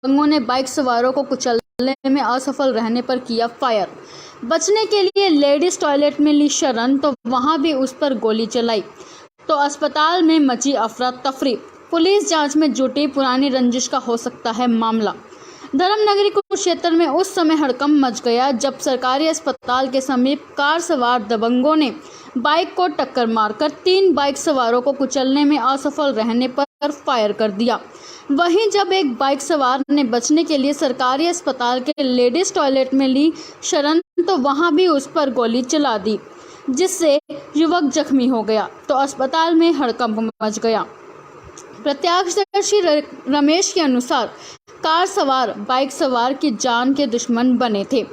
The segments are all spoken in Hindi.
दबंगों ने बाइक सवारों को कुचलने में असफल रहने पर किया फायर। बचने के लिए लेडीज टॉयलेट में ली शरण तो वहां भी उस पर गोली चलाई तो अस्पताल में मची अफरा तफरी। पुलिस जांच में जुटी, पुरानी रंजिश का हो सकता है मामला। धर्मनगरी कुरुक्षेत्र में उस समय हड़कंप मच गया जब सरकारी अस्पताल के समीप कार सवार दबंगों ने बाइक को टक्कर मारकर 3 बाइक सवारों को कुचलने में असफल रहने पर फायर कर दिया। वहीं जब एक बाइक सवार ने बचने के लिए सरकारी अस्पताल के लेडीज टॉयलेट में ली शरण तो वहां भी उस पर गोली चला दी, जिससे युवक जख्मी हो गया तो अस्पताल में हड़कंप मच गया। प्रत्यक्षदर्शी रमेश के अनुसार कार सवार बाइक सवार की जान के दुश्मन बने थे।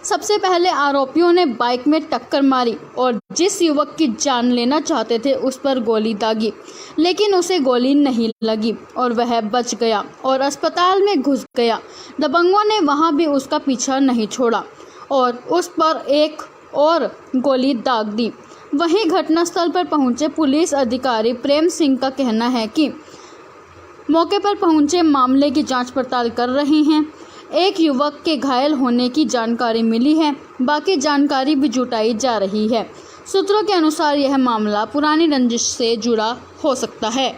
सबसे पहले आरोपियों ने बाइक में टक्कर मारी और जिस युवक की जान लेना चाहते थे उस पर गोली दागी, लेकिन उसे गोली नहीं लगी और वह बच गया और अस्पताल में घुस गया। दबंगों ने वहां भी उसका पीछा नहीं छोड़ा और उस पर एक और गोली दाग दी। वहीं घटनास्थल पर पहुंचे पुलिस अधिकारी प्रेम सिंह का कहना है कि मौके पर पहुंचे मामले की जांच पड़ताल कर रहे हैं। एक युवक के घायल होने की जानकारी मिली है, बाकी जानकारी भी जुटाई जा रही है। सूत्रों के अनुसार यह मामला पुरानी रंजिश से जुड़ा हो सकता है।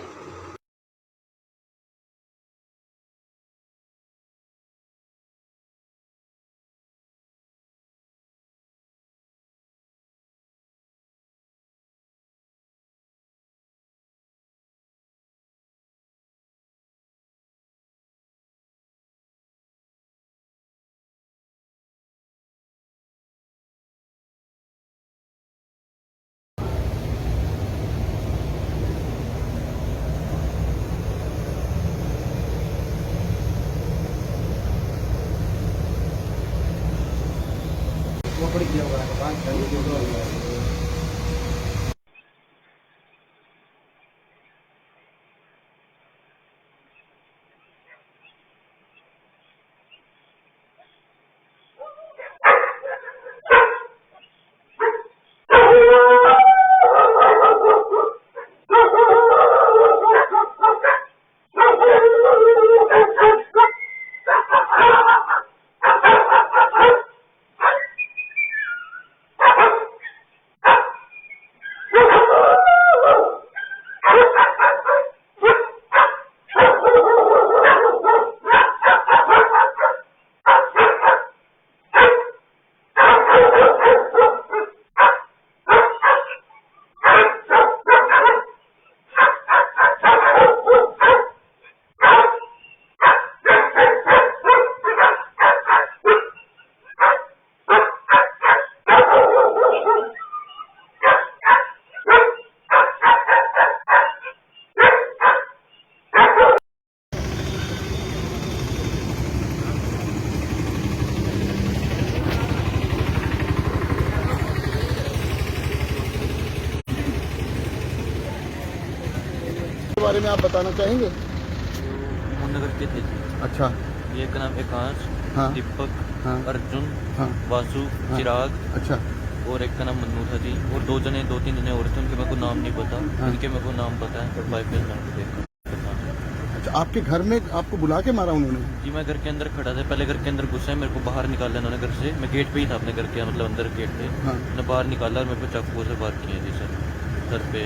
बारे में आप बताना चाहेंगे? नगर के थे। अच्छा। ये का नाम एकांश, हाँ। दीपक, हाँ। अर्जुन, हाँ। वासु, हाँ। चिराग। अच्छा। और एक का नाम मन्नू था जी। और 2-3 जने और थे, उनके मेरे को नाम नहीं पता। हाँ। उनके मेरे को नाम पता है, बाइक पे अच्छा, आपके घर में आपको बुला के मारा उन्होंने? जी, मैं घर के अंदर खड़ा था। पहले घर के अंदर घुसे, मेरे को बाहर निकाला उन्होंने घर से। मैं गेट पे ही था अपने घर के, मतलब अंदर गेट पे। हाँ। मैंने बाहर निकाला और मेरे को चाकू से वार किया जी सर पे।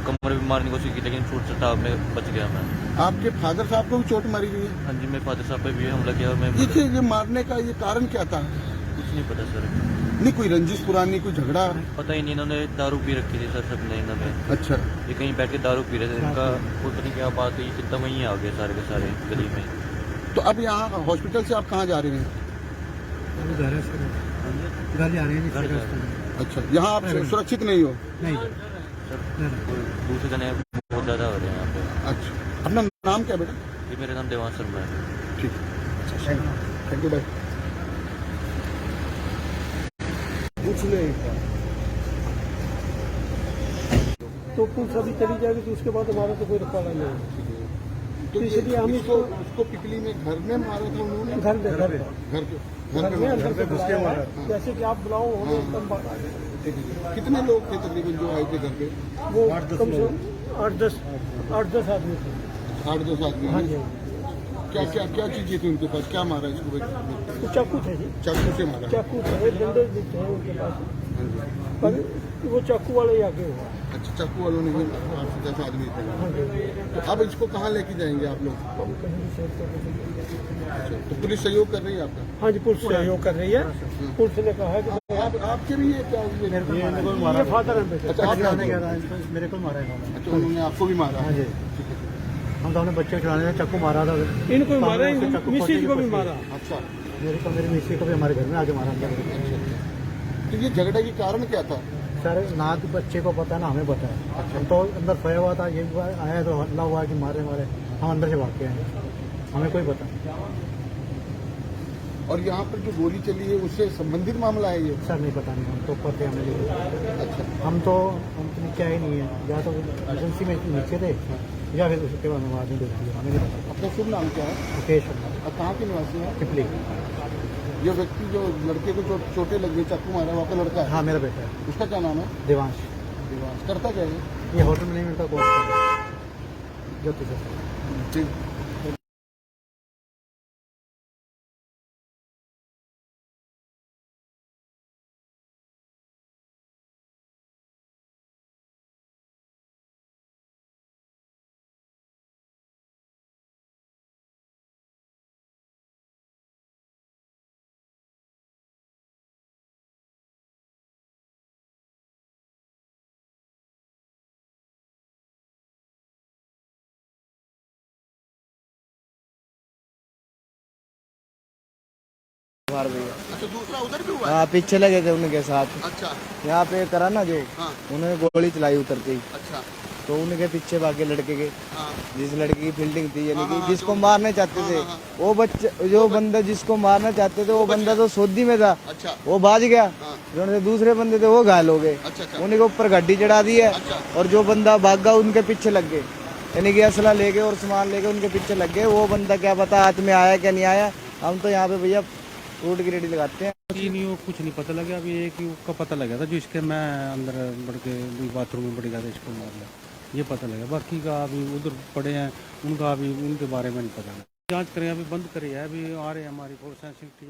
कमर भी मारने की कोशिश की, लेकिन छूट सटाव में बच गया मैं। आपके फादर साहब को भी चोट मारी गई है? हाँ जी, मेरे फादर साहब पे भी हमला किया और मैं ये मारने का ये कारण क्या था? कुछ नहीं पता सर। नहीं कोई रंजिश पुरानी, कोई झगड़ा? पता ही नहीं, इन्होंने दारू पी रखी थी सर सबने। इन्होंने अच्छा। ये कहीं बैठ के दारू पी रहे थे, इनका पता नहीं क्या बात हुई, कितना वहीं आ गए सारे के सारे गली में। तो अब यहाँ हॉस्पिटल से आप कहाँ जा रहे हैं? घर जा रहे हैं। घर जा रहे हैं। अच्छा, यहाँ आप सुरक्षित नहीं हो? नहीं सर, दूसरे जने बहुत ज्यादा हो रहे हैं यहाँ पे। अच्छा, अपना नाम क्या बेटा? ये मेरा नाम देवांश शर्मा है। ठीक है, थैंक यू भाई। पूछ ले तो पुलिस अभी चली जाएगी तो उसके बाद हमारा तो कोई रखवाला नहीं है। तो इसलिए हम उसको पिपली में घर में मारा था उन्होंने? घर में अंदर पे घुस के मारा। जैसे कि आप बुलाओ होने तब बात आ गई। कितने लोग थे तकरीबन जो आए थे घर पे? वो 8-10 आदमी थे। 8-10 आदमी? हाँ जी। क्या क्या क्या चीजें थी उनके पास, क्या मारा इसको? तो चाकू थे जी, चाकू से मारा? चाकू थे, डंडे भी थे उनके पास, हाँ जी। पर वो चाकू वाले ही आगे हुआ। अच्छा, चाकू वालों ने ही 8 से 10 आदमी थे। हाँ जी, तो अब इसको कहाँ लेके जाएंगे आप लोग? हम कहीं भी सेफ कर। अच्छा, तो पुलिस सहयोग कर रही है आपका? हाँ जी, पुलिस सहयोग कर रही है। पुलिस ने कहा है कि आपके भी ये क्या ये फादर है बेटे। अच्छा, आप मेरे को मारा है। अच्छा, उन्होंने आपको भी मारा? हाँ जी, हम तो अपने बच्चे खिलाने में चाकू मारा था। इनको भी मारा, मिसिज को भी मारा। अच्छा, मेरी मिसी को भी हमारे घर में आके मारा अंदर। तो ये झगड़े की कारण क्या था? सर ना तो बच्चे को पता है ना हमें पता है। अच्छा, हम तो अंदर सोया हुआ था, ये आया तो हल्ला हुआ कि मारे मारे, हम अंदर से भाग के आए, हमें कोई पता नहीं। और यहाँ पर जो गोली चली है उससे संबंधित मामला है ये? सर नहीं पता नहीं, हम तो पते हमें। अच्छा, हम तो नीचे आए नहीं है, या तो एजेंसी में नीचे थे या फिर उसके बाद में आदमी देख लिया, हमें नहीं पता। अपना शुभ नाम क्या है? मुकेश और कहाँ के निवासी हैं? टिपली। ये व्यक्ति जो लड़के को चोटें लग गई, चाकू मारा, वो आपका लड़का है? हाँ मेरा बेटा है। उसका क्या नाम है? देवांश। देवांश। करता क्या है? ये होटल मैनेजमेंट का कोर्स कर रहा है ज्योति सर। ठीक। मार भैया। अच्छा, दूसरा उधर भी हुआ है? हाँ पीछे लगे थे उनके साथ। अच्छा। यहाँ पे करा ना जो, हाँ। उन्होंने गोली चलाई उतरते ही, अच्छा। तो उनके पीछे भागे लड़के के, हाँ। जिस लड़के की फील्डिंग थी, यानी कि हाँ, जिसको जो- मारने चाहते थे, हाँ। वो बच्चे जो बंदा जिसको मारना चाहते थे वो बंदा तो सौदी में था, अच्छा। वो भाग गया। हाँ। जो दूसरे बंदे थे वो घायल हो गए, अच्छा, अच्छा। उन्हीं के ऊपर गड्डी चढ़ा दी है। अच्छा। और जो बंदा भागा उनके पीछे लग गए, यानी कि असला लेके और सामान लेके उनके पीछे लग गए। वो बंदा क्या पता हाथ में आया क्या नहीं आया, हम तो यहाँ पे भैया रोड की रेडी लगाते हैं। नहीं वो कुछ नहीं पता लगा। अभी एक युवक का पता लगा था जो इसके मैं अंदर बढ़ के बाथरूम में बढ़ गया था, इसको मार लिया, ये पता लगा। बाकी का अभी उधर पड़े हैं, उनका अभी उनके बारे में नहीं पता लगा। जांच करें, अभी बंद करी है, अभी आ रहे हैं हमारी फोर्स टीम।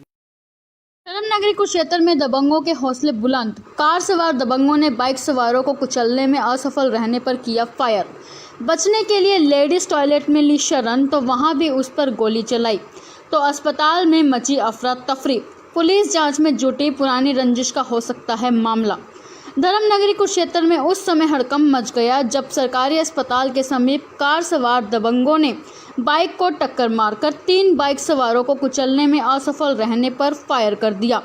धर्मनगरी कुरुक्षेत्र में दबंगों के हौसले बुलंद। कार सवार दबंगों ने बाइक सवारों को कुचलने में असफल रहने पर किया फायर। बचने के लिए लेडीज टॉयलेट में ली शरण तो वहां भी उस पर गोली चलाई, तो अस्पताल में मची अफरा तफरी। पुलिस जांच में जुटी, पुरानी रंजिश का हो सकता है मामला। धर्मनगरी कुरुक्षेत्र में उस समय हड़कंप मच गया जब सरकारी अस्पताल के समीप कार सवार दबंगों ने बाइक को टक्कर मारकर 3 बाइक सवारों को कुचलने में असफल रहने पर फायर कर दिया।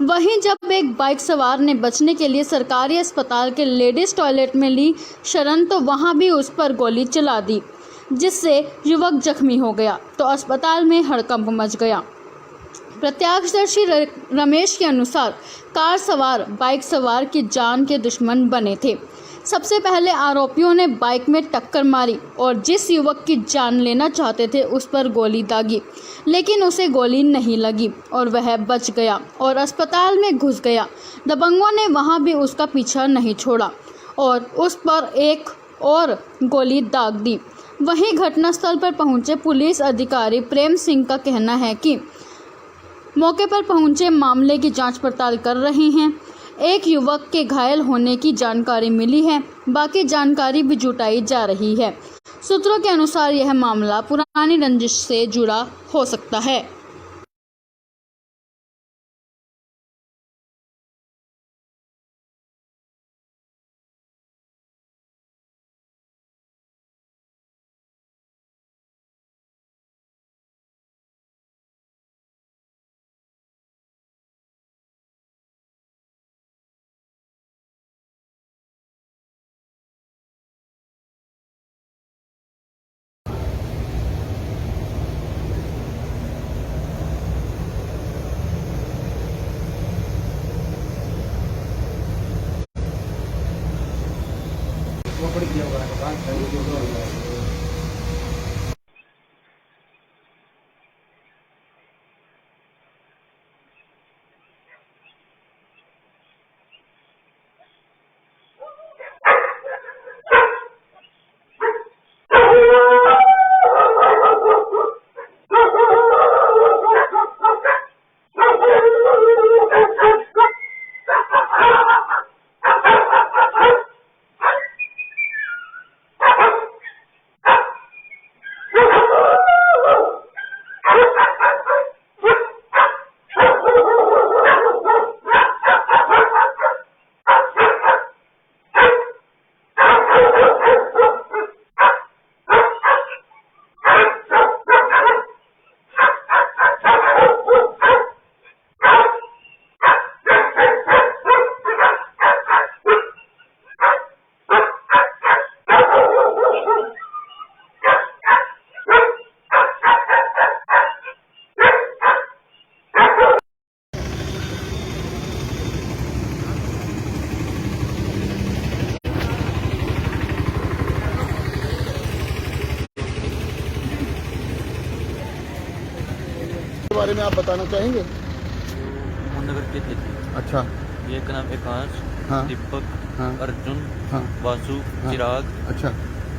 वहीं जब एक बाइक सवार ने बचने के लिए सरकारी अस्पताल के लेडीज टॉयलेट में ली शरण तो वहां भी उस पर गोली चला दी, जिससे युवक जख्मी हो गया, तो अस्पताल में हड़कंप मच गया। प्रत्यक्षदर्शी रमेश के अनुसार कार सवार बाइक सवार की जान के दुश्मन बने थे। सबसे पहले आरोपियों ने बाइक में टक्कर मारी और जिस युवक की जान लेना चाहते थे उस पर गोली दागी, लेकिन उसे गोली नहीं लगी और वह बच गया और अस्पताल में घुस गया। दबंगों ने वहां भी उसका पीछा नहीं छोड़ा और उस पर एक और गोली दाग दी। वहीं घटनास्थल पर पहुंचे पुलिस अधिकारी प्रेम सिंह का कहना है कि मौके पर पहुंचे मामले की जांच पड़ताल कर रहे हैं। एक युवक के घायल होने की जानकारी मिली है, बाकी जानकारी भी जुटाई जा रही है। सूत्रों के अनुसार यह मामला पुरानी रंजिश से जुड़ा हो सकता है। बारे में आप बताना चाहेंगे? नगर के थे जी। अच्छा। ये का नाम एकांश, हाँ। दीपक, हाँ। अर्जुन, हाँ। वासु, हाँ। चिराग अच्छा।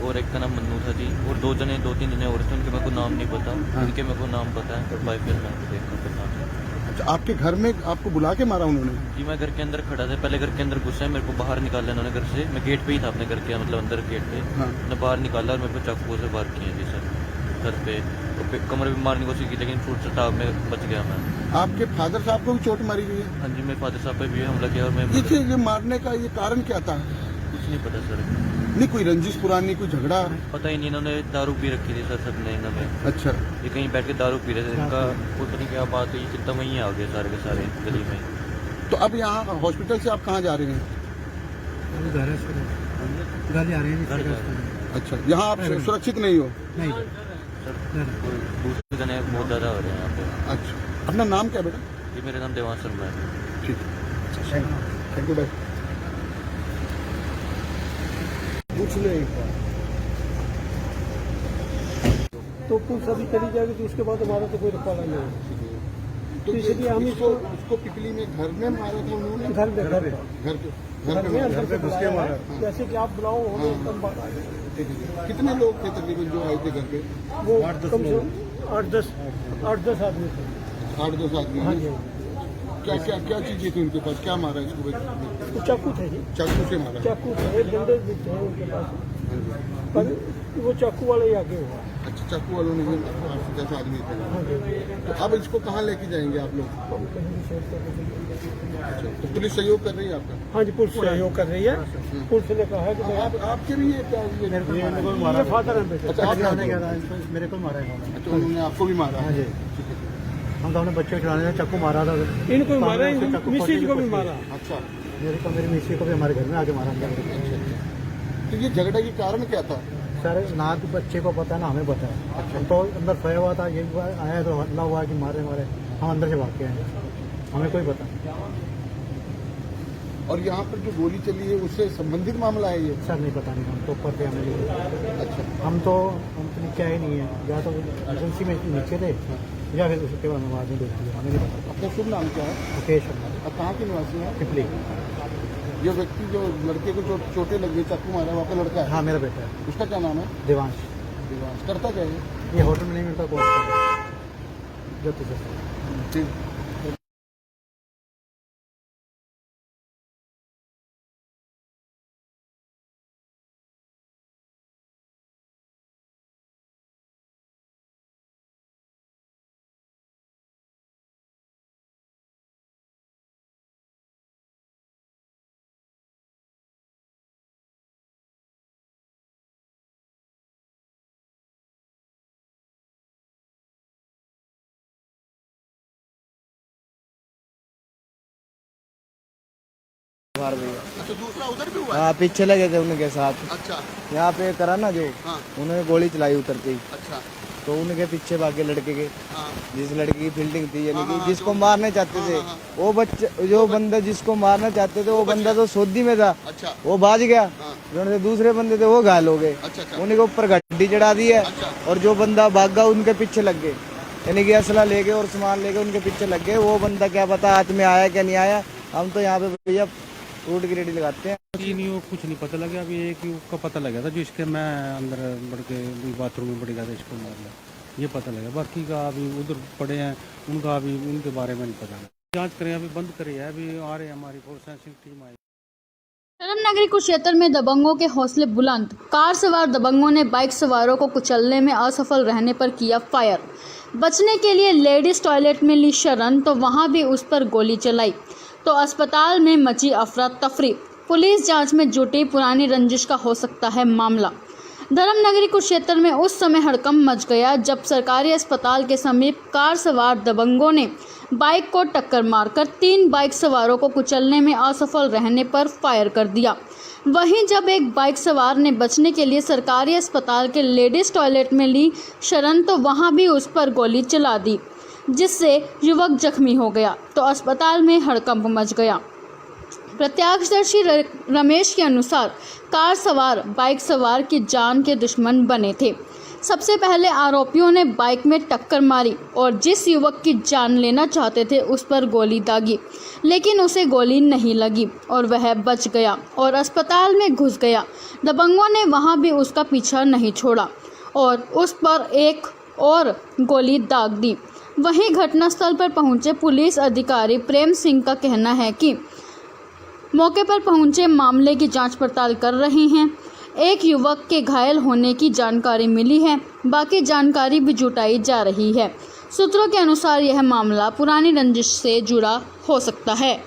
और एक का नाम मन्नू था जी। और दो तीन जने और थे, उनके मेरे को नाम नहीं पता। हाँ। उनके मेरे को नाम पता है और बाइक मैं देख कर पता है। अच्छा, आपके घर में आपको बुला के मारा उन्होंने? जी मैं घर के अंदर खड़ा था, पहले घर के अंदर घुसा, मेरे को बाहर निकाला उन्होंने घर से। मैं गेट पे ही था अपने घर के, मतलब अंदर गेट पे। हाँ। उन्होंने बाहर निकाला और मेरे को चाकू से वार किया जी सर, सर पे और कमर भी मारने की कोशिश की, लेकिन छूट छटाव में बच गया मैं। आपके फादर साहब को भी चोट मारी गई है? हाँ जी, मेरे फादर साहब पे भी हमला किया और मैं ये मारने का ये कारण क्या था? कुछ नहीं पता सर, नहीं कोई रंजिश पुरानी, कोई झगड़ा? पता ही नहीं। इन्होंने दारू पी रखी थी सर सबने इन्होंने। अच्छा। ये कहीं बैठ के दारू पी रहे थे, इनका पता नहीं क्या बात हुई, चिंता वहीं आ गए सारे के सारे गली में। तो अब यहाँ हॉस्पिटल से आप कहाँ जा रहे हैं? अभी घर जा रहे हैं घर जा अच्छा, यहाँ आप सुरक्षित नहीं हो? नहीं सर, दूसरे जने बहुत ज़्यादा हो रहे हैं यहाँ पे। अच्छा, अपना नाम क्या बेटा? जी मेरा नाम देवांश शर्मा है। ठीक है, थैंक यू भाई। पूछ ले एक बार, तो पुलिस अभी चली जाएगी तो उसके बाद हमारा तो कोई रखवाला नहीं है। तो इसलिए हम उसको पिपली में घर में मारा था उन्होंने? घर में घर पे अंदर से घुस के मारा। जैसे कि आप बुलाओ हम एकदम बात आ गए। कितने लोग थे तकरीबन जो आए थे घर पे? वो कम से कम 8-10 आदमी थे। 8-10 आदमी? हाँ जी। क्या चीजें थी उनके पास? क्या मारा इसको? तो चाकू थे जी, चाकू से मारा? चाकू थे, डंडे भी थे उनके पास, पर वो चाकू वाले ही आगे हुआ। अच्छा, चाकू वालों ने 8-10 आदमी थे। हाँ जी। तो अब इसको कहाँ लेके जाएंगे आप लोग? हम कहीं भी शेयर कर देंगे। अच्छा, तो पुलिस सहयोग कर रही है आपका? हाँ जी, पुलिस सहयोग कर रही है। पुलिस ने कहा है कि आप आपके भी ये क्या ये फादर है बेटे। अच्छा, आप मेरे को मारा है। अच्छा, उन्होंने आपको भी मारा? हाँ जी, हम तो अपने बच्चे को चलाने चाकू मारा था। इनको भी मारा, मिसेज को भी मारा। अच्छा, मेरी मिसी को भी हमारे घर में आके मारा। तो ये झगड़ा की कारण क्या था? सर ना तो बच्चे को पता है ना हमें पता है। हम तो अंदर सोया हुआ था, ये आया तो हल्ला हुआ कि मारे हम अंदर से भाग के आए, हमें कोई पता नहीं। और यहाँ पर जो गोली चली है उससे संबंधित मामला है ये? सर नहीं पता नहीं, हम तो ऊपर थे, हमें अच्छा, हम तो क्या ही नहीं है, या तो एजेंसी में नीचे थे या फिर उसके बाद हम आगे देख लिया, हमें नहीं पता। अपना शुभ नाम क्या है? मुकेश शर्मा, अब कहाँ के निवासी हैं? पिपली। ये व्यक्ति जो लड़के को जो चोटें लग गई, चाकू मारा, वो आपका लड़का है? हाँ मेरा बेटा है, उसका क्या नाम है? देवांश। देवांश। करता क्या है? ये होटल मैनेजमेंट का कोर्स कर रहा है, जो तुझे ठीक। अच्छा, दूसरा उधर भी हुआ है? हाँ, पीछे लगे थे उनके साथ। अच्छा। यहाँ पे करा ना जो, हाँ। उन्होंने गोली चलाई उतरते ही, अच्छा। तो उनके पीछे भागे लड़के के, हाँ। जिस लड़के की फील्डिंग थी, यानी कि हाँ, जिसको जो- मारने चाहते थे, हाँ। वो बच्चे, जो बंदा जिसको मारना चाहते थे वो बंदा तो सौदी में था, अच्छा। वो भाग गया। हाँ। जो दूसरे बंदे थे वो घायल हो गए, अच्छा। उन्हीं के ऊपर गड्डी चढ़ा दी है, अच्छा। और जो बंदा भागा उनके पीछे लग गए, यानी कि असला लेके और सामान लेके उनके पीछे लग गए। वो बंदा क्या पता हाथ में आया क्या नहीं आया, हम तो यहाँ पे भैया रूट की रेडी लगाते हैं। नहीं, वो कुछ नहीं पता लगा। अभी एक का पता लगा था जो इसके मैं अंदर बढ़ के बाथरूम में बढ़ गया था, इसको मार लिया, ये पता लगा। बाकी का अभी उधर पड़े हैं, उनका अभी उनके बारे में नहीं पता। जांच करें, अभी बंद करी है, अभी आ रहे हैं हमारी फोरेंसिक टीम आई। शरम नगरी कुरुक्षेत्र में दबंगों के हौसले बुलंद। कार सवार दबंगों ने बाइक सवारों को कुचलने में असफल रहने पर किया फायर। बचने के लिए लेडीज टॉयलेट में ली शरण तो वहां भी उस पर गोली चलाई, तो अस्पताल में मची अफरा तफरी। पुलिस जांच में जुटी, पुरानी रंजिश का हो सकता है मामला। धर्मनगरी कुरुक्षेत्र में उस समय हड़कंप मच गया जब सरकारी अस्पताल के समीप कार सवार दबंगों ने बाइक को टक्कर मारकर 3 बाइक सवारों को कुचलने में असफल रहने पर फायर कर दिया। वहीं जब एक बाइक सवार ने बचने के लिए सरकारी अस्पताल के लेडीज टॉयलेट में ली शरण तो वहां भी उस पर गोली चला दी, जिससे युवक जख्मी हो गया, तो अस्पताल में हड़कंप मच गया। प्रत्यक्षदर्शी रमेश के अनुसार कार सवार बाइक सवार की जान के दुश्मन बने थे। सबसे पहले आरोपियों ने बाइक में टक्कर मारी और जिस युवक की जान लेना चाहते थे उस पर गोली दागी, लेकिन उसे गोली नहीं लगी और वह बच गया और अस्पताल में घुस गया। दबंगों ने वहां भी उसका पीछा नहीं छोड़ा और उस पर एक और गोली दाग दी। वहीं घटनास्थल पर पहुंचे पुलिस अधिकारी प्रेम सिंह का कहना है कि मौके पर पहुंचे मामले की जांच पड़ताल कर रहे हैं। एक युवक के घायल होने की जानकारी मिली है, बाकी जानकारी भी जुटाई जा रही है। सूत्रों के अनुसार यह मामला पुरानी रंजिश से जुड़ा हो सकता है।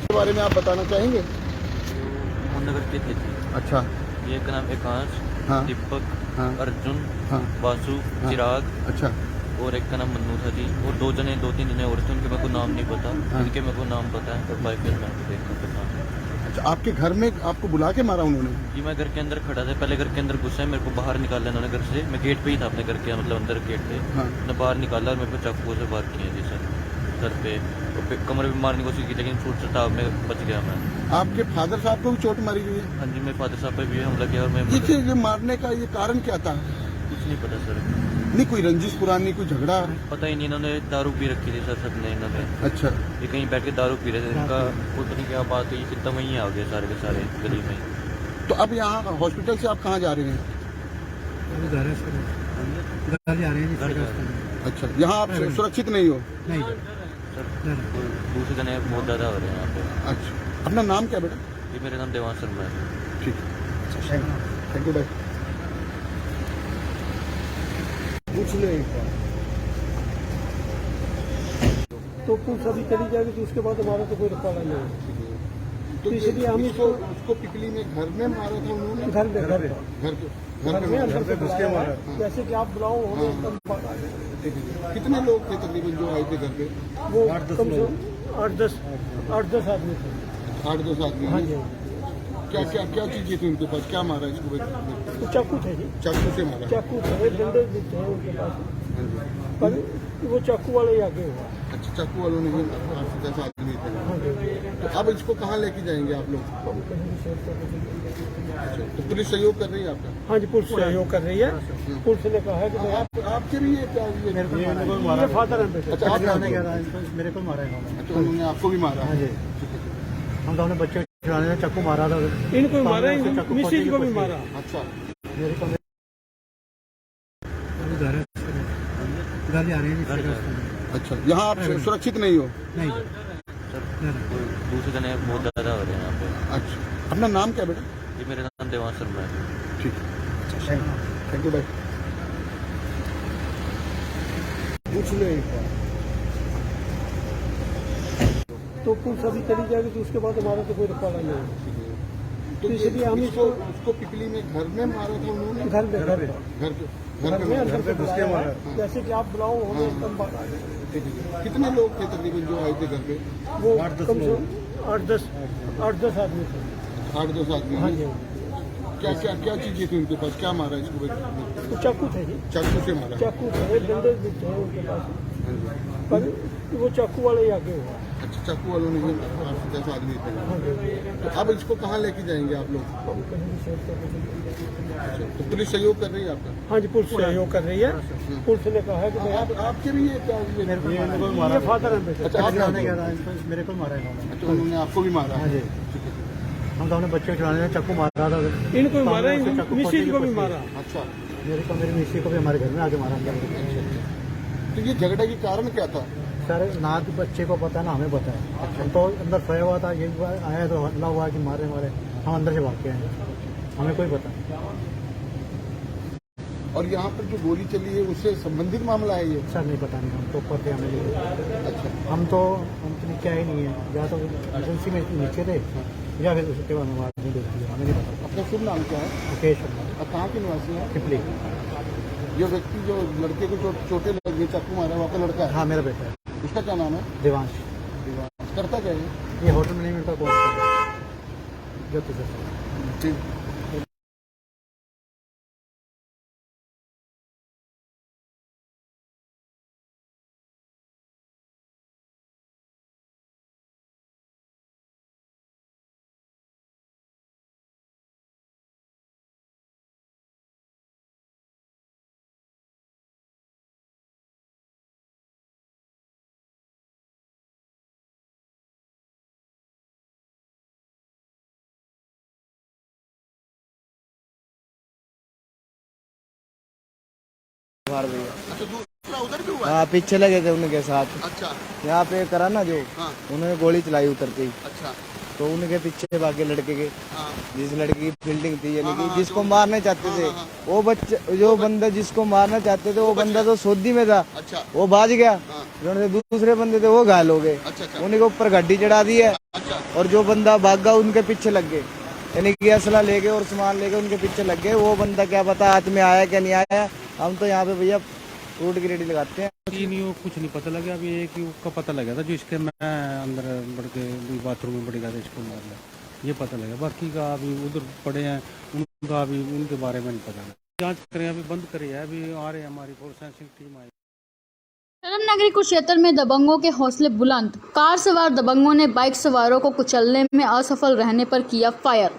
के बारे में आप बताना चाहेंगे? नगर के थे जी। अच्छा। ये का नाम एकांश, हाँ। दीपक, हाँ। अर्जुन, हाँ। वासु, हाँ। चिराग अच्छा। और एक का नाम मन्नू था जी। और दो तीन जने और थे, उनके मेरे को नाम नहीं पता। हाँ। उनके मेरे को नाम पता है और बाइक में देखा पता। अच्छा, आपके घर में आपको बुला के मारा उन्होंने? जी मैं घर के अंदर खड़ा था, पहले घर के अंदर घुसा है, मेरे को बाहर निकाला उन्होंने घर से। मैं गेट पे ही था अपने घर के, मतलब अंदर गेट पे। हाँ। मैं बाहर निकाला और मेरे को चाकू से वार किया जी सर पे, और कमर भी मारने की कोशिश की, लेकिन छूट से ताव में बच गया मैं। आपके फादर साहब को भी चोट मारी हुई है? हाँ जी, मेरे फादर साहब पे भी हमला किया और मैं ये मारने का ये कारण क्या था? कुछ नहीं पता सर। नहीं कोई रंजिश पुरानी, कोई झगड़ा? पता ही नहीं, इन्होंने दारू पी रखी थी सर सबने। इन्होंने अच्छा। ये कहीं बैठ के दारू पी रहे थे, इनका पता नहीं क्या बात हुई, सीधा वहीं आ गए सारे के सारे गली में। तो अब यहाँ हॉस्पिटल से आप कहाँ जा रहे हैं? घर जा रहे हैं जी। अच्छा, यहाँ आप सुरक्षित नहीं हो? नहीं सर दूसरे जने बहुत ज़्यादा हो रहे हैं यहाँ पे। अच्छा, अपना नाम क्या बेटा? जी मेरा नाम देवांश शर्मा है। ठीक है, थैंक यू भाई। कुछ नहीं तो पुलिस अभी चली जाएगी तो उसके बाद हमारा तो कोई रखवाला नहीं है। तो इसलिए हम उसको पिपली में घर में मारा था उन्होंने? घर में घर में अंदर से घुस के मारा। जैसे कि आप बुलाओ हमें तब आ गए। कितने लोग थे तकरीबन जो आए थे घर पे? वो कम से कम 8-10 आदमी थे। 8-10 आदमी? हाँ जी। क्या चीजें थी उनके पास? क्या मारा इसको? तो चाकू थे जी। चाकू से मारा? चाकू थे, डंडे भी थे उनके पास, पर वो चाकू वाले ही आगे हुआ। अच्छा, चाकू वालों ने 8-10 आदमी थे। हाँ जी। तो अब इसको कहाँ लेके जाएंगे आप लोग? हम कहीं भी शेयर कर देंगे। अच्छा, तो पुलिस सहयोग कर रही है आपका? हाँ जी, पुलिस सहयोग कर रही है। पुलिस ने कहा है कि आपके भी ये फादर है बेटे। अच्छा, मेरे को मारा है। अच्छा, उन्होंने आपको भी मारा? हाँ जी, हम तो अपने बच्चे छुड़ाने में चाकू मारा था। इनको मारा, मिसेज को भी मारा। अच्छा, मेरे को घर जा रहे हैं। अच्छा, यहाँ आप सुरक्षित नहीं हो? नहीं सर दूसरे जने बहुत ज़्यादा हो रहे हैं यहाँ पे। अच्छा, अपना नाम क्या बेटा? जी मेरा नाम देवांश शर्मा है। ठीक है, थैंक यू भाई। पूछ लो एक बार। तो पुलिस अभी चली जाएगी तो उसके बाद हमारा तो कोई रखवाला नहीं है। तो इसलिए हम उसको पिपली में घर में मारा था उन्होंने? घर में घर में अंदर से घुस के मारा। जैसे कि आप बुलाओ हमें तब बात आ गई। ठीक है। कितने लोग थे तकरीबन जो आए थे घर पे? वो कम से कम 8-10 आदमी थे। 8-10 आदमी? हाँ जी। क्या चीजें थी उनके पास? क्या मारा इसको? तो चाकू थे जी, चाकू से मारा? चाकू थे, डंडे भी थे उनके पास, पर वो चाकू वाले ही आगे हुआ। अच्छा, चाकू वालों ने 8-10 आदमी थे। हाँ जी। तो अब इसको कहाँ लेके जाएंगे आप लोग? हम कहीं भी शेयर कर देंगे। अच्छा, तो पुलिस सहयोग कर रही है आपका? हाँ जी, पुलिस सहयोग कर रही है। पुलिस ने कहा है कि भाई आपके भी ये क्या ये फादर है बेटे। अच्छा, आप मेरे को मारा इन्होंने। अच्छा, उन्होंने आपको भी मारा? हाँ जी। हम तो अपने बच्चे को चलाने चाकू मारा था। इनको मारा, मिसिज को भी मारा। अच्छा, मेरी मिस्सी को भी हमारे घर में आके मारा अंदर। तो ये झगड़े की कारण क्या था? सर ना तो बच्चे को पता ना हमें पता है। हम तो अंदर सोया हुआ था, ये आया तो हल्ला हुआ कि मारे हम अंदर से भाग के आए, हमें कोई पता नहीं। और यहाँ पर जो गोली चली है उससे संबंधित मामला है ये? सर नहीं पता नहीं, हम तो ऊपर थे, हमें नहीं। अच्छा, हम तो क्या ही नहीं है, या तो एजेंसी में नीचे थे या फिर उसके बाद हमारे नहीं देखी, हमें नहीं पता। अपना शुभ नाम क्या है? मुकेश और कहाँ के निवासी हैं? पिपली। ये व्यक्ति जो लड़के को चोटें लग गई, चाकू मारा, वो आपका लड़का है? हाँ मेरा बेटा है, उसका क्या नाम है? देवांश। करता क्या है? ये होटल मैनेजमेंट का कोर्स कर रहा है, ज्योति सर। ठीक। मार भैया। अच्छा, दूसरा उधर भी हुआ है? हाँ, पीछे लगे थे उनके साथ। अच्छा। यहाँ पे करा ना जो, हाँ। उन्होंने गोली चलाई उतरते ही, अच्छा। तो उनके पीछे भागे लड़के के, हाँ। जिस लड़की की फील्डिंग थी, यानी हाँ, कि जिसको जो- मारने चाहते थे, वो बच्चे, जो बंदा जिसको मारना चाहते थे वो बंदा तो सऊदी में था, अच्छा। वो भाग गया। हाँ। जो दूसरे बंदे थे वो घायल हो गए, अच्छा, अच्छा। उन्हीं के ऊपर गड्डी चढ़ा दी है। अच्छा। और जो बंदा भागा उनके पीछे लग गए, यानी कि असला लेके और सामान लेके उनके पीछे लग गए। वो बंदा क्या पता हाथ में आया क्या नहीं आया, हम तो यहाँ पे भैया रूट की रेडी लगाते हैं। नहीं, कुछ नहीं पता लगा। अभी एक का पता लगा था जो इसके मैं अंदर बढ़ के बाथरूम में बढ़ गया था, इसको मार लिया, ये पता लगा। बाकी का अभी उधर पड़े हैं, उनका अभी उनके बारे में नहीं पता लगा। जांच करें, अभी बंद करी है, अभी आ रहे हैं, हमारी फोरेंसिक टीम आई। धर्मनगरी कुरुक्षेत्र में दबंगों के हौसले बुलंद। कार सवार दबंगों ने बाइक सवारों को कुचलने में असफल रहने पर किया फायर।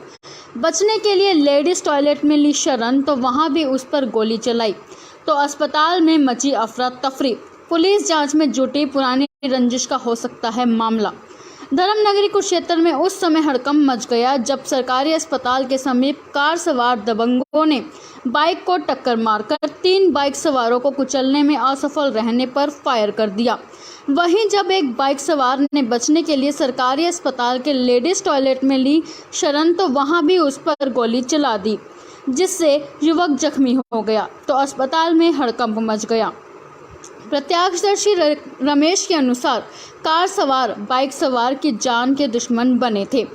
बचने के लिए लेडीज टॉयलेट में ली शरण तो वहां भी उस पर गोली चलाई, तो अस्पताल में मची अफरा तफरी। पुलिस जांच में जुटी, पुरानी रंजिश का हो सकता है मामला। धर्मनगरी कुरुक्षेत्र में उस समय हड़कंप मच गया जब सरकारी अस्पताल के समीप कार सवार दबंगों ने बाइक को टक्कर मारकर 3 बाइक सवारों को कुचलने में असफल रहने पर फायर कर दिया। वहीं जब एक बाइक सवार ने बचने के लिए सरकारी अस्पताल के लेडीज टॉयलेट में ली शरण तो वहां भी उस पर गोली चला दी, जिससे युवक जख्मी हो गया, तो अस्पताल में हड़कंप मच गया। प्रत्यक्षदर्शी रमेश के अनुसार कार सवार बाइक सवार की जान के दुश्मन बने थे।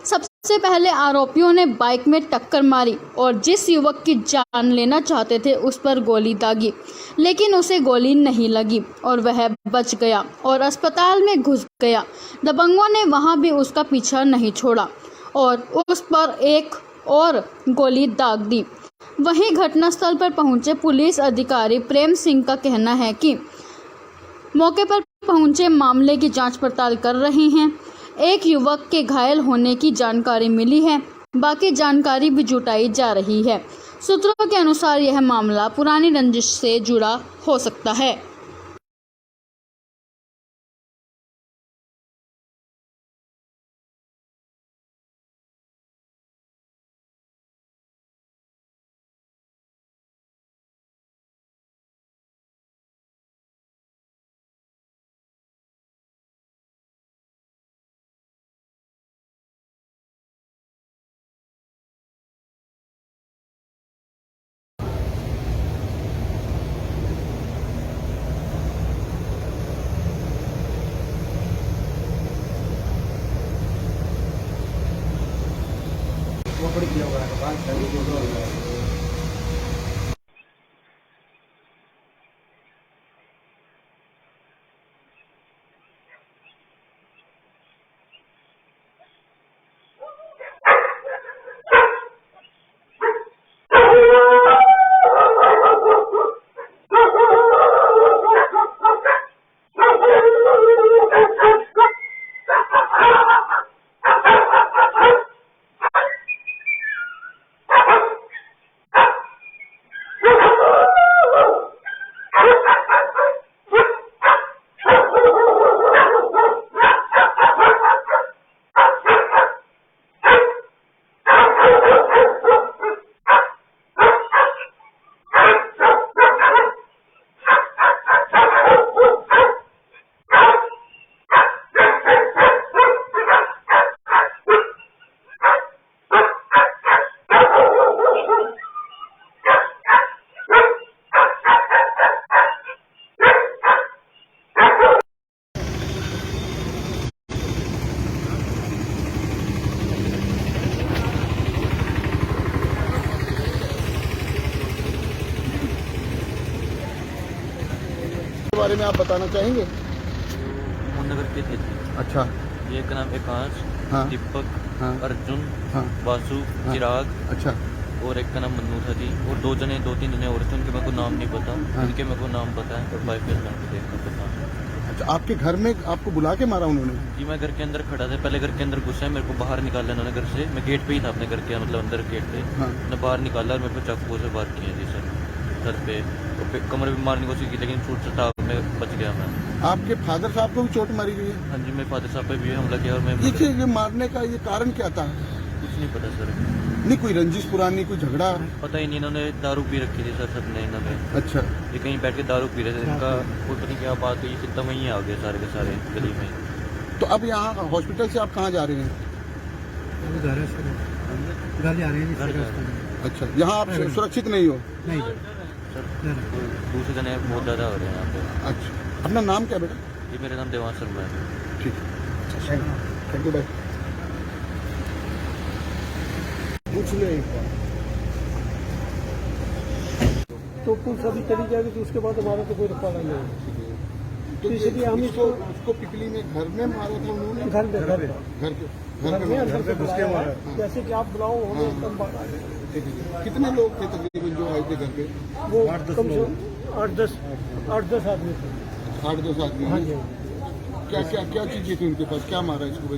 सबसे पहले आरोपियों ने बाइक में टक्कर मारी और जिस युवक की जान लेना चाहते थे उस पर गोली दागी, लेकिन उसे गोली नहीं लगी और वह बच गया और अस्पताल में घुस गया। दबंगों ने वहां भी उसका पीछा नहीं छोड़ा और उस पर एक और गोली दाग दी। वहीं घटनास्थल पर पहुंचे पुलिस अधिकारी प्रेम सिंह का कहना है कि मौके पर पहुंचे मामले की जांच पड़ताल कर रहे हैं। एक युवक के घायल होने की जानकारी मिली है, बाकी जानकारी भी जुटाई जा रही है। सूत्रों के अनुसार यह मामला पुरानी रंजिश से जुड़ा हो सकता है। के बारे में आप बताना चाहेंगे? नगर के थे। अच्छा। ये का नाम एकांश, हाँ। दीपक, हाँ। अर्जुन, हाँ। वासु, हाँ। चिराग अच्छा। और एक का नाम मन्नू था जी। और दो तीन जने और थे, उनके मेरे को नाम नहीं पता। हाँ। उनके मेरे को नाम पता है और बाइक पे देखा पता। अच्छा, आपके घर में आपको बुला के मारा उन्होंने? जी मैं घर के अंदर खड़ा था, पहले घर के अंदर घुसा है, मेरे को बाहर निकाला उन्होंने घर से। मैं गेट पे ही था अपने घर के, मतलब अंदर गेट पे। हाँ। मैंने बाहर निकाला और मेरे को चाकू से वार किया जी सर पे। और कमर भी मारने की कोशिश की, लेकिन छूट चटाव में बच गया मैं। आपके फादर साहब को भी चोट मारी गई है? हाँ जी, मेरे फादर साहब पे भी हमला किया और मैं ये मारने का ये कारण क्या था? कुछ नहीं पता सर। नहीं कोई रंजिश पुरानी, कोई झगड़ा? पता ही नहीं, इन्होंने दारू पी रखी थी सर सबने इन्होंने। अच्छा। ये कहीं बैठ के दारू पी रहे थे, इनका कोई पता नहीं क्या बात हुई, सीधा वहीं आ गए सारे के सारे गली में। तो अब यहाँ हॉस्पिटल से आप कहाँ जा रहे हैं? घर है सर, घर जा रहे हैं घर जी, जा सर, रहे अच्छा, यहाँ आप सुरक्षित नहीं हो? नहीं सर दूसरे जने बहुत ज़्यादा हो रहे हैं यहाँ पे। अच्छा, अपना नाम क्या बेटा? ये मेरा नाम देवांश शर्मा है। ठीक है, थैंक यू भाई। पूछ ले एक बार। तो पुलिस अभी चली जाएगी तो उसके बाद हमारा तो कोई रखवाला नहीं है। तो इसलिए हम उसको पिपली में घर में मारा था उन्होंने? घर में घर में अंदर से घुस के मारा। जैसे कि आप बुलाओ हमें तब बात आ गई। ठीक है। कितने लोग थे तकरीबन जो आए थे घर पे? वो कम से कम 8-10 आदमी थे। 8-10 आदमी? हाँ जी। क्या चीजें थी उनके पास? क्या मारा इसको?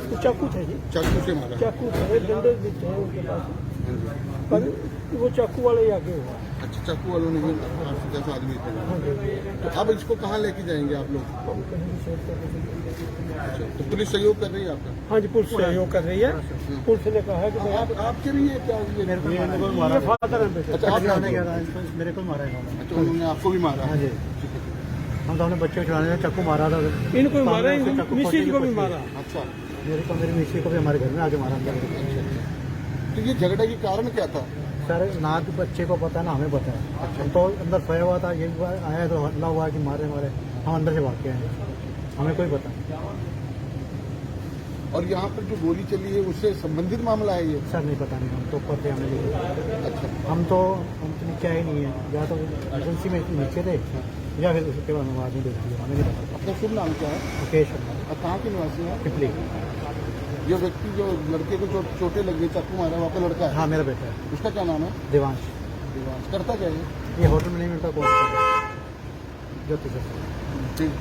तो चाकू थे जी, चाकू से मारा? चाकू थे, डंडे भी थे उनके पास, पर वो चाकू वाले ही आगे हुआ। अच्छा, चाकू वालों ने 8-10 आदमी थे। हाँ जी। तो अब इसको कहाँ लेके जाएंगे आप लोग? हम कहीं भी शेयर कर रहे हैं। अच्छा, तो पुलिस सहयोग कर रही है आपका? हाँ जी, पुलिस सहयोग कर रही है। पुलिस ने कहा है कि भाई आपके लिए क्या ये फादर है बेटे। अच्छा, मेरे को मारा है। अच्छा, उन्होंने आपको भी मारा? हाँ जी, हम तो अपने बच्चे को छुड़ाने में चाकू मारा था। इनको भी मारा, मिसेज को भी मारा। अच्छा। मेरी मिस्सी को भी हमारे घर में आके मारा। तो ये झगड़े के कारण क्या था? सर ना तो बच्चे को पता ना हमें पता है। हम तो अंदर सोया हुआ था, एक बार आया तो हल्ला हुआ कि मारे हम अंदर से भाग के आए, हमें कोई पता नहीं। और यहाँ पर जो गोली चली है उससे संबंधित मामला है ये? सर नहीं पता नहीं, हम तो ऊपर थे, हमें नहीं। अच्छा। हम तो नीचे आए नहीं है, या तो एजेंसी में नीचे थे या फिर उसके बाद हम आदमी देख लिया, हमें नहीं पता। अपना शुभ नाम क्या है? मुकेश शर्मा, और कहाँ के निवासी हैं? पिपली। ये व्यक्ति जो लड़के को चोटें लग गई, चाकू मारा, वो आपका लड़का है? हाँ, मेरा बेटा है उसका क्या नाम है? देवांश। देवांश। करता क्या है? ये होटल मैनेजमेंट का कोर्स कर रहा है, ज्योति सर। ठीक।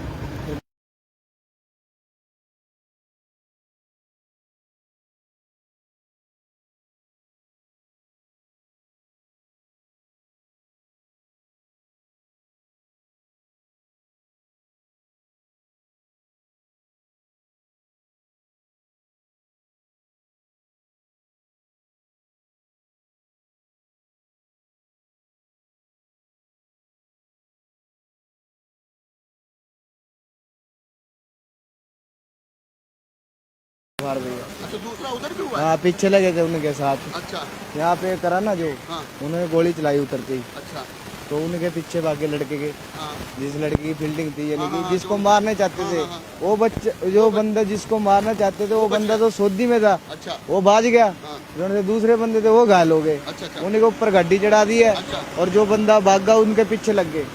अच्छा, दूसरा उधर भी हुआ है? हाँ, पीछे लगे थे उनके साथ। अच्छा। यहाँ पे करा ना जो, हाँ। उन्होंने गोली चलाई उतरते ही। अच्छा। तो उनके पीछे भागे लड़के के, हाँ जिस लड़की की फील्डिंग थी, यानी हाँ, कि हाँ, जिसको जो- मारने चाहते हाँ, थे, हाँ, वो बच्चा, जो बंदा जिसको मारना चाहते थे, वो बंदा तो सऊदी में था, अच्छा वो भाग गया। हाँ जो दूसरे बंदे थे वो घायल हो गए, अच्छा अच्छा उन्हीं के ऊपर गाड़ी चढ़ा दी है, अच्छा और जो बंदा भागा उनके पीछे लग गए,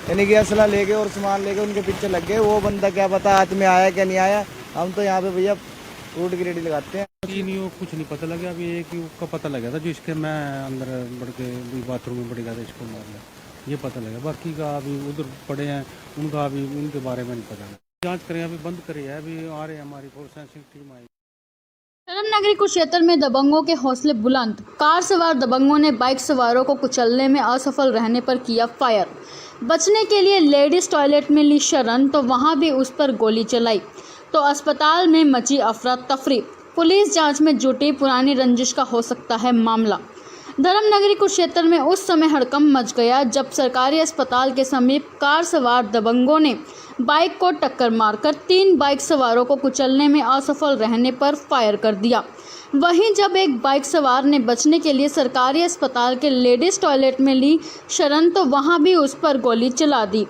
यानी कि असला लेके और सामान लेके उनके पीछे लग गए। वो बंदा क्या पता हाथ में आया क्या नहीं आया, हम तो यहाँ पे भैया फ्रूट की रेडी लगाते हैं। तीन युवक को कुछ नहीं पता लगा। अभी एक युवक का पता लगा था जो इसके मैं अंदर बढ़ के बाथरूम में बढ़ गया था, इसको मार लिया, ये पता लगा। बाकी का अभी उधर पड़े हैं, उनका अभी उनके बारे में नहीं पता लगा। जांच करें, अभी बंद करी है, अभी आ रहे हैं हमारी फोरेंसिक टीम आई। नगरी कुरुक्षेत्र में दबंगों के हौसले बुलंद। कार सवार दबंगों ने बाइक सवारों को कुचलने में असफल रहने पर किया फायर। बचने के लिए लेडीज टॉयलेट में ली शरण तो वहां भी उस पर गोली चलाई, तो अस्पताल में मची अफरा तफरी। पुलिस जांच में जुटी, पुरानी रंजिश का हो सकता है मामला। धर्मनगरी कुरुक्षेत्र में उस समय हड़कंप मच गया जब सरकारी अस्पताल के समीप कार सवार दबंगों ने बाइक को टक्कर मारकर 3 बाइक सवारों को कुचलने में असफल रहने पर फायर कर दिया। वहीं जब एक बाइक सवार ने बचने के लिए सरकारी अस्पताल के लेडीज टॉयलेट में ली शरण तो वहां भी उस पर गोली चला दी,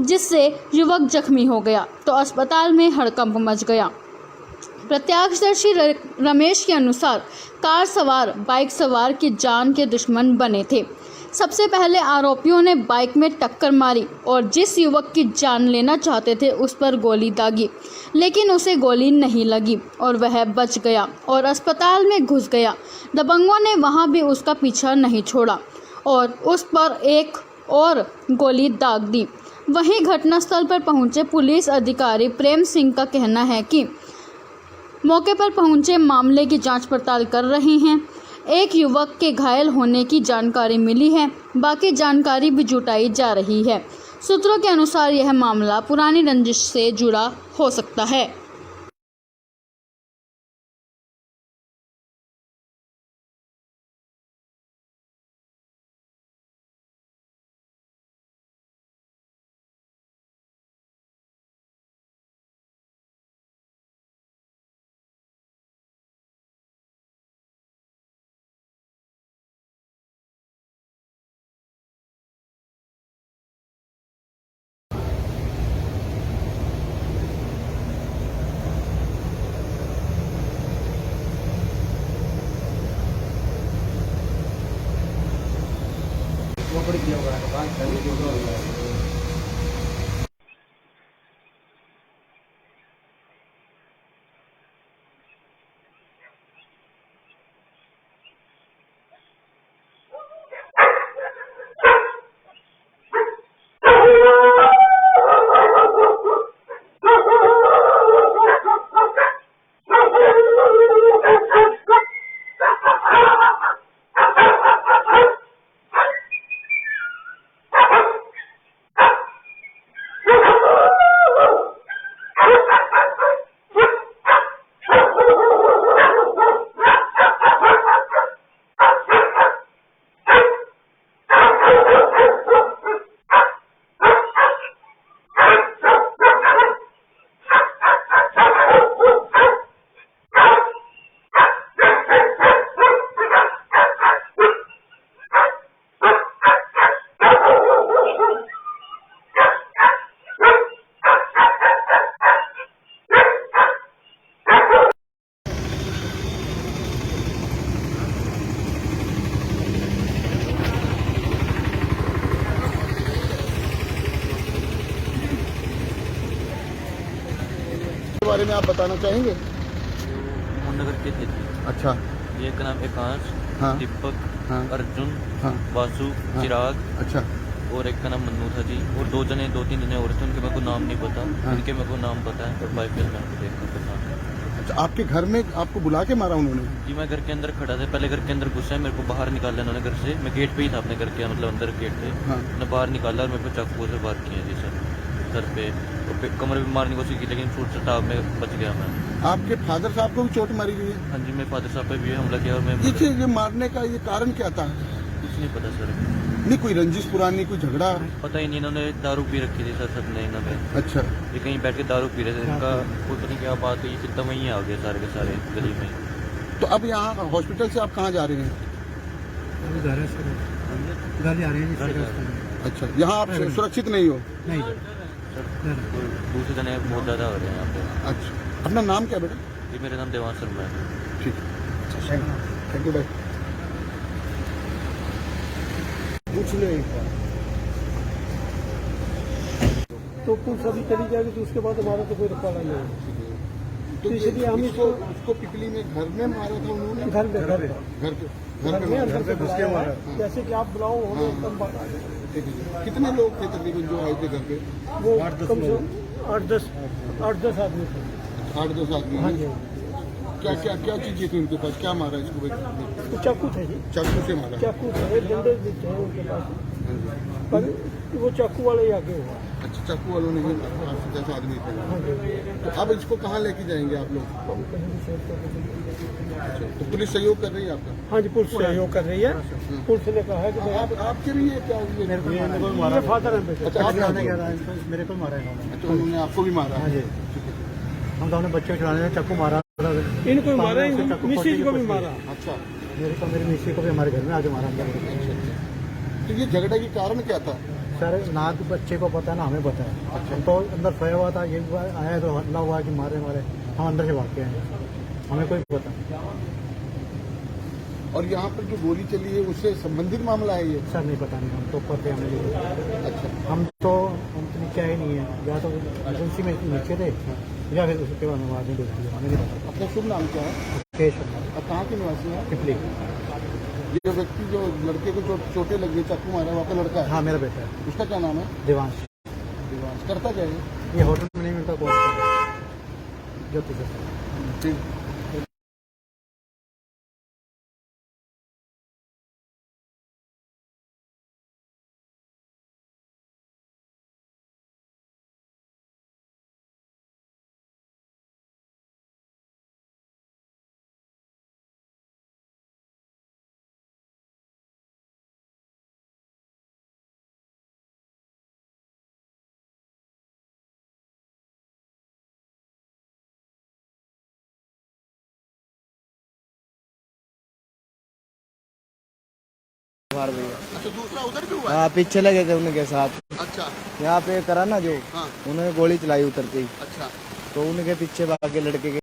जिससे युवक जख्मी हो गया, तो अस्पताल में हड़कंप मच गया। प्रत्यक्षदर्शी रमेश के अनुसार कार सवार बाइक सवार की जान के दुश्मन बने थे। सबसे पहले आरोपियों ने बाइक में टक्कर मारी और जिस युवक की जान लेना चाहते थे उस पर गोली दागी, लेकिन उसे गोली नहीं लगी और वह बच गया और अस्पताल में घुस गया। दबंगों ने वहां भी उसका पीछा नहीं छोड़ा और उस पर एक और गोली दाग दी। वहीं घटनास्थल पर पहुंचे पुलिस अधिकारी प्रेम सिंह का कहना है कि मौके पर पहुंचे मामले की जांच पड़ताल कर रहे हैं। एक युवक के घायल होने की जानकारी मिली है, बाकी जानकारी भी जुटाई जा रही है। सूत्रों के अनुसार यह मामला पुरानी रंजिश से जुड़ा हो सकता है। के बारे में आप बताना चाहेंगे? नगर के थे जी। अच्छा ये का नाम एकांश, हाँ दीपक, हाँ अर्जुन, हाँ वासु, हाँ। चिराग अच्छा और एक का नाम मन्नू था जी। और 2 3 जने और थे, उनके मेरे को नाम नहीं पता। हाँ। उनके मेरे को नाम पता है और बाइक मेरे को देख कर पता है। अच्छा, आपके घर में आपको बुला के मारा उन्होंने? जी मैं घर के अंदर खड़ा था, पहले घर के अंदर घुसा, मेरे को बाहर निकाला उन्होंने घर से। मैं गेट पे ही था अपने घर के, मतलब अंदर गेट पे। हाँ मैंने बाहर निकाला और मेरे को चाकू से वार किया जी सर, सर पे और कमर भी मारने की कोशिश की, लेकिन फूट से टाप में बच गया मैं। आपके फादर साहब को भी चोट मारी गई है? हाँ जी, मेरे फादर साहब पे भी हमला किया और मैं ये मारने का ये कारण क्या था? कुछ नहीं पता सर, नहीं कोई रंजिश पुरानी, कोई झगड़ा? पता ही नहीं। इन्होंने दारू पी रखी थी सर सबने, इन्होंने अच्छा ये कहीं बैठ के दारू पी रहे थे। इनका कोई पता नहीं क्या बात हुई, कितना वहीं आ गए सारे के सारे गली में। तो अब यहाँ हॉस्पिटल से आप कहाँ जा रहे हैं? अभी घर है सर, घर जा रहे हैं जी, घर जा सर। अच्छा, यहाँ आप सुरक्षित नहीं हो? नहीं कोई दूसरे जने बहुत ज़्यादा हो रहे हैं यहाँ पे। अच्छा, अपना नाम क्या बेटा? जी मेरा नाम देवांश शर्मा है। ठीक है, थैंक यू भाई। पूछ लो एक बार। तो पुलिस अभी चली जाएगी तो उसके बाद हमारा तो कोई रखवाला नहीं है। तो इसलिए हम उसको पिपली में घर में मारा था उन्होंने? घर में घर पे अंदर से घुस के मारा। जैसे कि आप बुलाओ होने तब बात आ जाए। ठीक है। कितने लोग थे तकरीबन जो आए थे घर पे? वो कम से कम 8-10 आदमी थे। 8-10 आदमी। हाँ जी। क्या चीजें थी उनके पास? क्या मारा इसको? तो चाकू थे जी, चाकू से मारा? चाकू थे, डंडे भी थे उनके पास, पर वो चाकू वाले ही आगे हुआ। अच्छा, चाकू वालों ने ही 8-10 आदमी थे। हाँ जी। तो अब इसको कहाँ लेके जाएंगे आप लोग? हम कहीं भी शेयर कर देंगे। अच्छा, तो पुलिस सहयोग कर रही है आपका? हाँ जी, पुलिस सहयोग कर रही है। पुलिस ने कहा है कि भाई आपके भी ये क्या ये फादर है बेटे। अच्छा, आपने मेरे को मारा है इन्होंने। अच्छा, उन्होंने आपको भी मारा? हाँ जी, हम तो अपने बच्चे को छुड़ाने में चाकू मारा। इनको भी मारा, मिसेज को भी मारा। अच्छा, मेरी मिस्सी को भी हमारे घर में आके मारा। तो ये झगड़े की कारण क्या था? सर ना तो बच्चे को पता है ना हमें पता है। हम तो अंदर सोया हुआ था, ये आया तो हल्ला हुआ कि मारे हम अंदर से भाग के आए, हमें कोई पता नहीं। और यहाँ पर जो गोली चली है उससे संबंधित मामला है ये? सर नहीं पता नहीं, हम तो ऊपर थे, हमें अच्छा, हम तो नीचे आए नहीं है, या तो एजेंसी में नीचे थे या फिर उसके बाद हम आगे देखी, हमें नहीं पता। अपना शुभ नाम क्या है? मुकेश शर्मा, अब कहाँ के निवासी हैं? पिपली। ये व्यक्ति जो लड़के को चोटें लग गई, चाकू मारा, वो आपका लड़का है? हाँ मेरा बेटा है। उसका क्या नाम है? देवांश। दिवास। करता क्या है? ये होटल में नहीं मिलता कौन ज्योति से। ठीक। बाहर भैया। अच्छा, दूसरा उधर भी हुआ है? हाँ, पीछे लगे थे उनके साथ। अच्छा, यहाँ पे करा ना जो, हाँ, उन्होंने गोली चलाई उतर के ही, अच्छा, तो उनके पीछे भाग के लड़के के